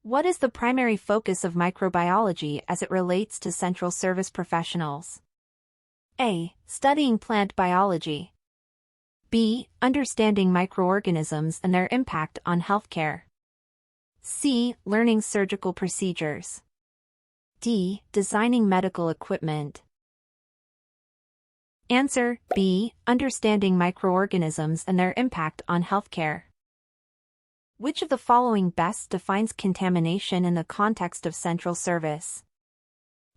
What is the primary focus of microbiology as it relates to central service professionals? A. Studying plant biology. B. Understanding microorganisms and their impact on healthcare. C. Learning surgical procedures. D. Designing medical equipment. Answer B. Understanding microorganisms and their impact on healthcare. Which of the following best defines contamination in the context of central service?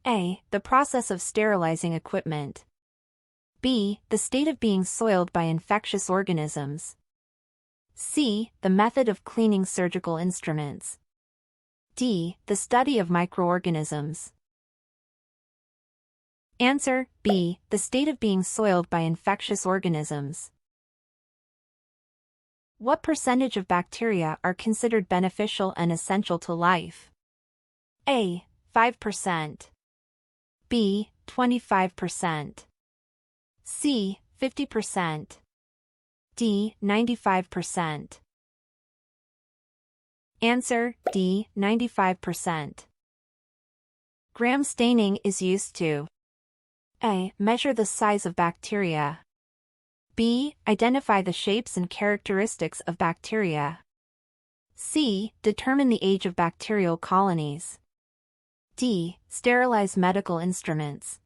A. The process of sterilizing equipment. B. The state of being soiled by infectious organisms. C. The method of cleaning surgical instruments. D. The study of microorganisms. Answer B. The state of being soiled by infectious organisms. What percentage of bacteria are considered beneficial and essential to life? A. 5%. B. 25%. C. 50%. D. 95%. Answer D. 95%. Gram staining is used to A. Measure the size of bacteria. B. Identify the shapes and characteristics of bacteria. C. Determine the age of bacterial colonies. D. Sterilize medical instruments.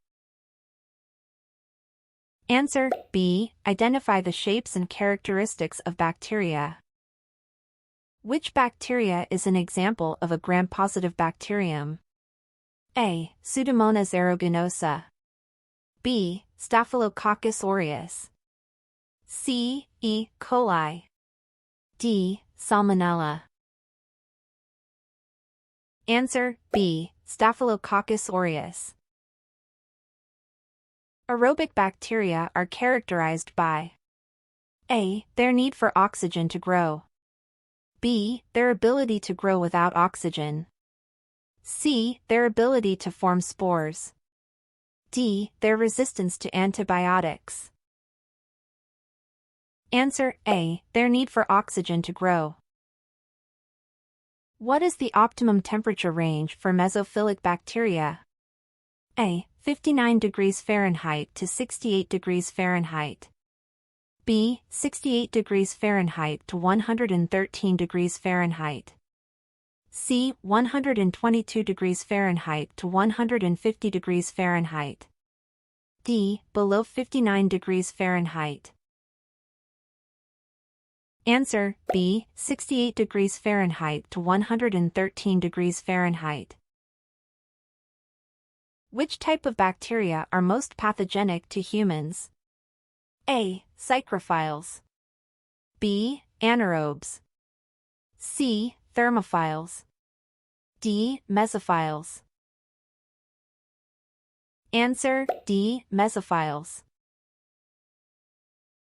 Answer B. Identify the shapes and characteristics of bacteria. Which bacteria is an example of a gram-positive bacterium? A. Pseudomonas aeruginosa. B. Staphylococcus aureus. C. E. coli. D. Salmonella. Answer B. Staphylococcus aureus. Aerobic bacteria are characterized by A. Their need for oxygen to grow. B. Their ability to grow without oxygen. C. Their ability to form spores. D. Their resistance to antibiotics. Answer A. Their need for oxygen to grow. What is the optimum temperature range for mesophilic bacteria? A. 59 degrees Fahrenheit to 68 degrees Fahrenheit. B. 68 degrees Fahrenheit to 113 degrees Fahrenheit. C. 122 degrees Fahrenheit to 150 degrees Fahrenheit. D. Below 59 degrees Fahrenheit. Answer B. 68 degrees Fahrenheit to 113 degrees Fahrenheit. Which type of bacteria are most pathogenic to humans? A. Psychrophiles. B. Anaerobes. C. Thermophiles. D. Mesophiles. Answer D. Mesophiles.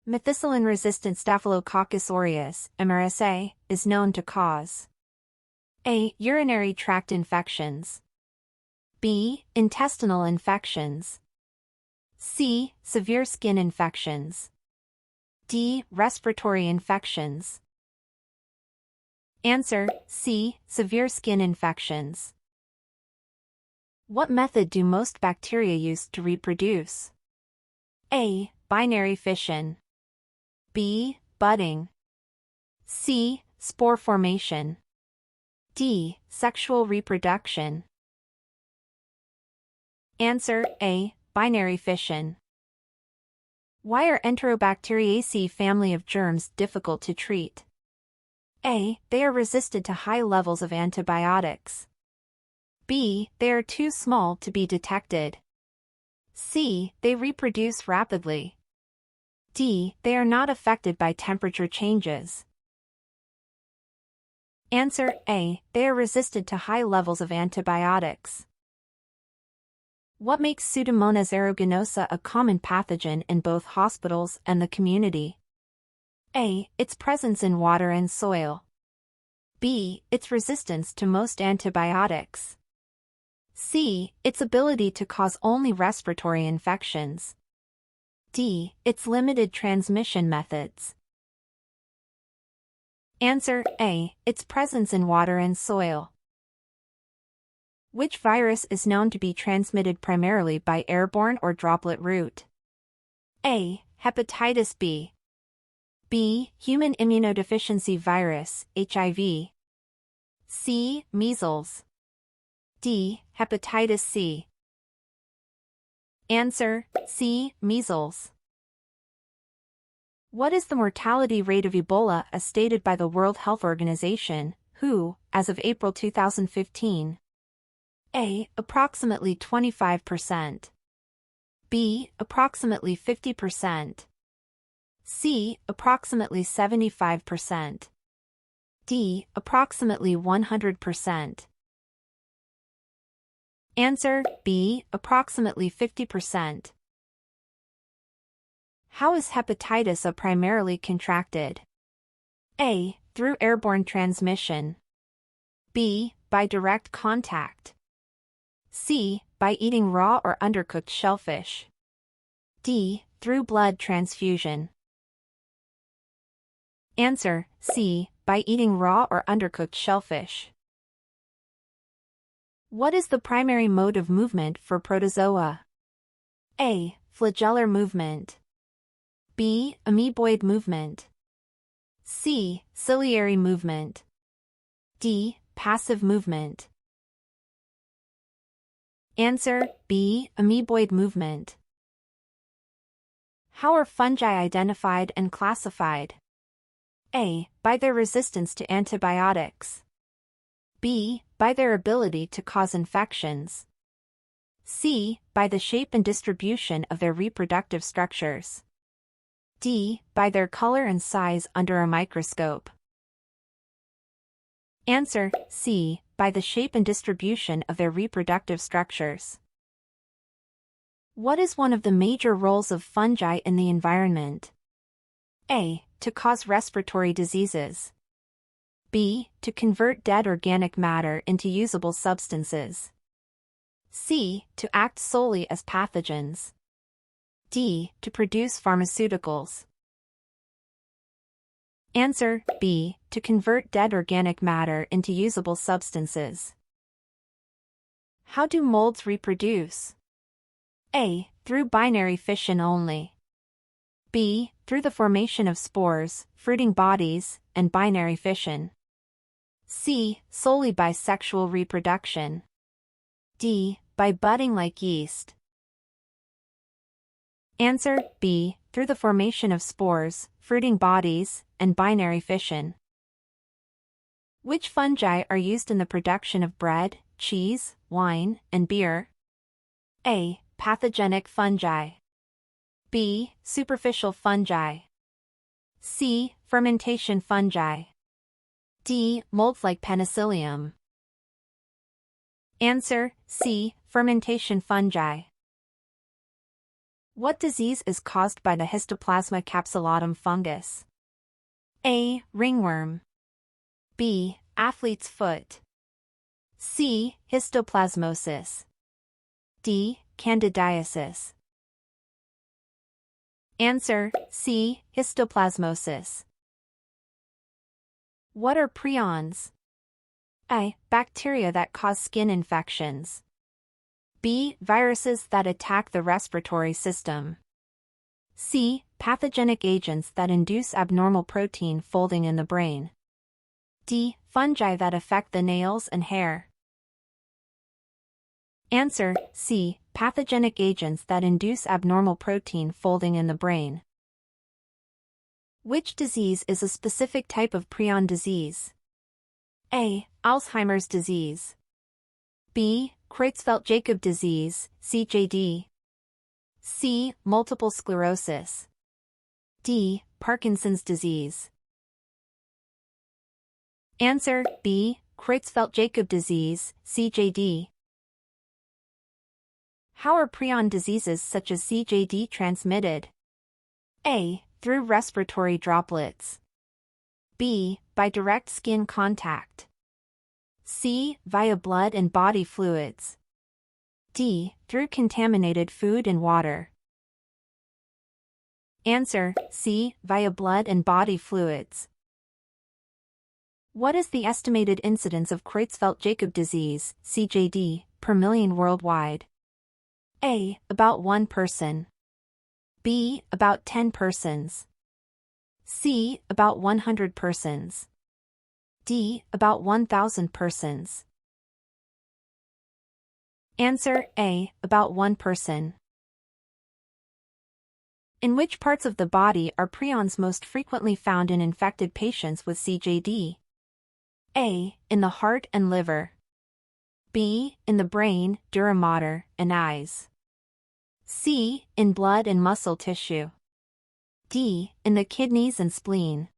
Methicillin-resistant Staphylococcus aureus, MRSA, is known to cause A. Urinary tract infections. B. Intestinal infections. C. Severe skin infections. D. Respiratory infections. Answer C. Severe skin infections. What method do most bacteria use to reproduce? A. Binary fission. B. Budding. C. Spore formation. D. Sexual reproduction. Answer A. Binary fission. Why are Enterobacteriaceae family of germs difficult to treat? A. They are resistant to high levels of antibiotics. B. They are too small to be detected. C. They reproduce rapidly. D. They are not affected by temperature changes. Answer A. They are resistant to high levels of antibiotics. What makes Pseudomonas aeruginosa a common pathogen in both hospitals and the community? A. Its presence in water and soil. B. Its resistance to most antibiotics. C. Its ability to cause only respiratory infections. D. Its limited transmission methods. Answer A. Its presence in water and soil. Which virus is known to be transmitted primarily by airborne or droplet route? A. Hepatitis B. B. Human immunodeficiency virus, HIV. C. Measles. D. Hepatitis C. Answer: C. Measles. What is the mortality rate of Ebola as stated by the World Health Organization, WHO, as of April 2015? A. Approximately 25%. B. Approximately 50%. C. Approximately 75%. D. Approximately 100%. Answer: B. Approximately 50%. How is hepatitis A primarily contracted? A. Through airborne transmission. B. By direct contact. C. By eating raw or undercooked shellfish. D. Through blood transfusion. Answer: C. By eating raw or undercooked shellfish. What is the primary mode of movement for protozoa? A. Flagellar movement. B. Amoeboid movement. C. Ciliary movement. D. Passive movement. Answer: B. Amoeboid movement. How are fungi identified and classified? A. By their resistance to antibiotics. B. By their ability to cause infections. C. By the shape and distribution of their reproductive structures. D. By their color and size under a microscope. Answer: C. By the shape and distribution of their reproductive structures. What is one of the major roles of fungi in the environment? A. To cause respiratory diseases. B. To convert dead organic matter into usable substances. C. To act solely as pathogens. D. To produce pharmaceuticals. Answer: B. To convert dead organic matter into usable substances. How do molds reproduce? A. Through binary fission only. B. Through the formation of spores, fruiting bodies, and binary fission. C. Solely by sexual reproduction. D. By budding like yeast. Answer: B. Through the formation of spores, fruiting bodies, and binary fission. Which fungi are used in the production of bread, cheese, wine, and beer? A. Pathogenic fungi. B. Superficial fungi. C. Fermentation fungi. D. Molds like penicillium. Answer: C. Fermentation fungi. What disease is caused by the Histoplasma capsulatum fungus? A. Ringworm. B. Athlete's foot. C. Histoplasmosis. D. Candidiasis. Answer: C. Histoplasmosis. What are prions? A. Bacteria that cause skin infections. B. Viruses that attack the respiratory system. C. Pathogenic agents that induce abnormal protein folding in the brain. D. Fungi that affect the nails and hair. Answer: C. Pathogenic agents that induce abnormal protein folding in the brain. Which disease is a specific type of prion disease? A. Alzheimer's disease. B. Creutzfeldt-Jakob disease, CJD. C. Multiple sclerosis. D. Parkinson's disease. Answer: B. Creutzfeldt-Jakob disease, CJD. How are prion diseases such as CJD transmitted? A. Through respiratory droplets. B. By direct skin contact. C. Via blood and body fluids. D. Through contaminated food and water. Answer: C. Via blood and body fluids. What is the estimated incidence of Creutzfeldt-Jakob disease, CJD, per million worldwide? A. About 1 person. B. About 10 persons. C. About 100 persons. D. About 1,000 persons. Answer A. About 1 person. In which parts of the body are prions most frequently found in infected patients with CJD? A. In the heart and liver. B. In the brain, dura mater, and eyes. C. In blood and muscle tissue. D. In the kidneys and spleen.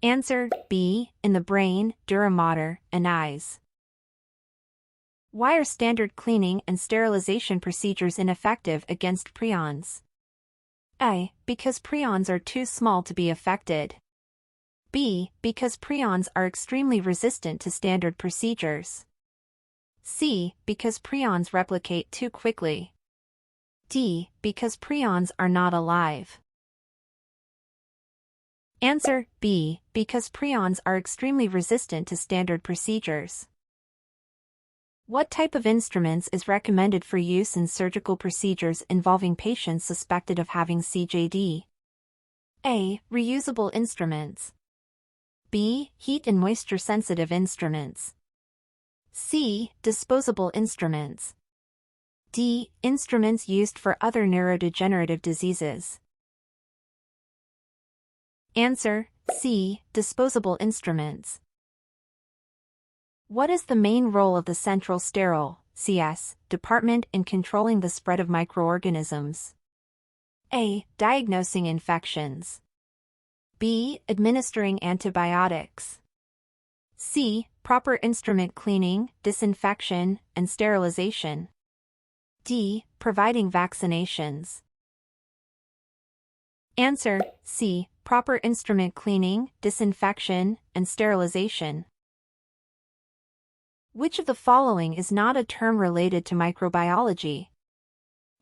Answer B. In the brain, dura mater, and eyes. Why are standard cleaning and sterilization procedures ineffective against prions? A. Because prions are too small to be affected. B. Because prions are extremely resistant to standard procedures. C. Because prions replicate too quickly. D. Because prions are not alive. Answer B. Because prions are extremely resistant to standard procedures. What type of instruments is recommended for use in surgical procedures involving patients suspected of having CJD? A. Reusable instruments. B. Heat and moisture-sensitive instruments. C. Disposable instruments. D. Instruments used for other neurodegenerative diseases. Answer C. Disposable instruments. What is the main role of the Central Sterile CS Department in controlling the spread of microorganisms? A. Diagnosing infections. B. Administering antibiotics. C. Proper instrument cleaning, disinfection, and sterilization. D. Providing vaccinations. Answer C. Proper instrument cleaning, disinfection, and sterilization. Which of the following is not a term related to microbiology?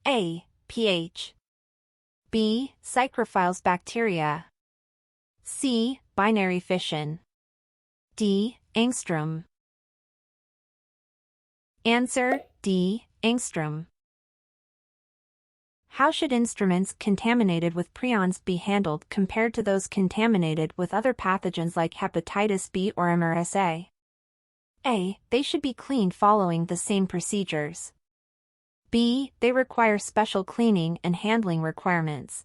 A. pH. B. Psychrophiles bacteria. C. Binary fission. D. Angstrom. Answer D. Angstrom. How should instruments contaminated with prions be handled compared to those contaminated with other pathogens like hepatitis B or MRSA? A. They should be cleaned following the same procedures. B. They require special cleaning and handling requirements.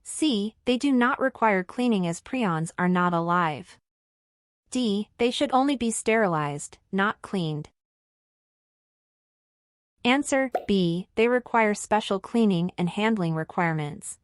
C. They do not require cleaning as prions are not alive. D. They should only be sterilized, not cleaned. Answer B. They require special cleaning and handling requirements.